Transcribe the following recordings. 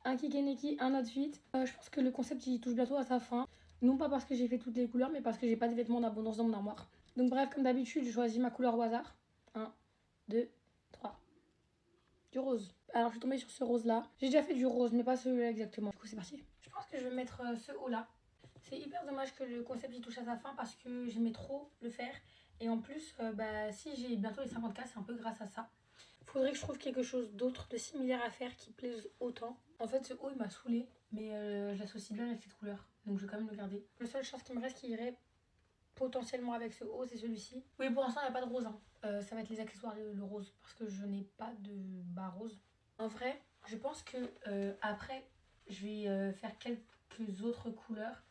un Kikeneki, un outfit. Je pense que le concept il touche bientôt à sa fin. Non pas parce que j'ai fait toutes les couleurs, mais parce que j'ai pas de vêtements d'abondance dans mon armoire. Donc bref, comme d'habitude, je choisis ma couleur au hasard. 1, 2, 3. Du rose. Alors je suis tombée sur ce rose là. J'ai déjà fait du rose, mais pas celui-là exactement. Du coup c'est parti. Je pense que je vais mettre ce haut là. C'est hyper dommage que le concept il touche à sa fin parce que j'aimais trop le faire. Et en plus, si j'ai bientôt les 50K, c'est un peu grâce à ça. Faudrait que je trouve quelque chose d'autre de similaire à faire qui plaise autant. En fait, ce haut il m'a saoulé, mais je l'associe bien avec cette couleur. Donc je vais quand même le garder. Le seul chose qui me reste qui irait potentiellement avec ce haut, c'est celui-ci. Oui, pour l'instant, il n'y a pas de rose. Ça va être les accessoires, le rose, parce que je n'ai pas de bas rose. En vrai, je pense que après, je vais faire quelques autres couleurs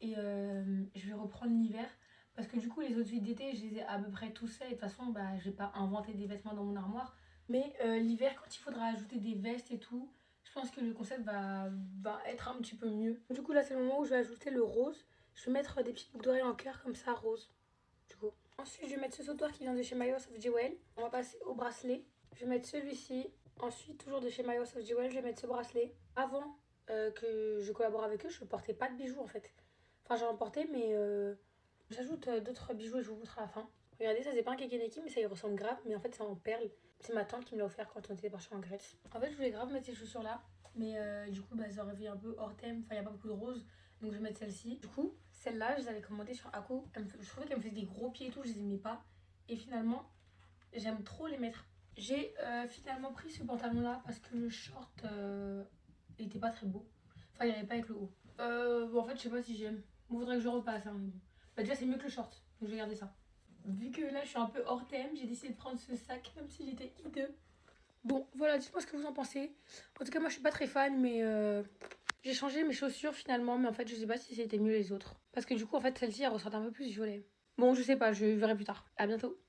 et je vais reprendre l'hiver. Parce que du coup, les outfits d'été, je les ai à peu près tous faits. Et de toute façon, je vais pas inventer des vêtements dans mon armoire. Mais l'hiver, quand il faudra ajouter des vestes et tout, je pense que le concept va être un petit peu mieux. Du coup, là, c'est le moment où je vais ajouter le rose. Je vais mettre des petites boucles d'oreilles en cœur comme ça, rose. Du coup. Ensuite, je vais mettre ce sautoir qui vient de chez My House of Jewel. On va passer au bracelet. Je vais mettre celui-ci. Ensuite, toujours de chez My House of Jewel, je vais mettre ce bracelet. Avant que je collabore avec eux, je ne portais pas de bijoux en fait. Enfin, j'en portais, mais j'ajoute d'autres bijoux et je vous montre à la fin. Regardez, ça c'est pas un kekeneki, mais ça y ressemble grave. Mais en fait, c'est en perles. C'est ma tante qui me l'a offert quand on était parti en Grèce. En fait, je voulais grave mettre ces chaussures là. Mais du coup, ça aurait fait un peu hors thème. Enfin, il n'y a pas beaucoup de rose. Donc, je vais mettre celle-ci. Du coup, celle-là, je les avais commandées sur Ako. Je trouvais qu'elle me faisait des gros pieds et tout. Je les aimais pas. Et finalement, j'aime trop les mettre. J'ai finalement pris ce pantalon là parce que le short était pas très beau. Enfin, il n'y avait pas avec le haut. Bon, en fait, je sais pas si j'aime. Il faudrait que je repasse. Hein. Déjà, c'est mieux que le short. Donc, je vais garder ça. Vu que là, je suis un peu hors thème, j'ai décidé de prendre ce sac, même si j'étais hideux. Bon, voilà, dites-moi ce que vous en pensez. En tout cas, moi, je suis pas très fan, mais j'ai changé mes chaussures finalement. Mais en fait, je sais pas si c'était mieux les autres. Parce que du coup, en fait, celle-ci, elle ressort un peu plus violet. Bon, je sais pas, je verrai plus tard. À bientôt.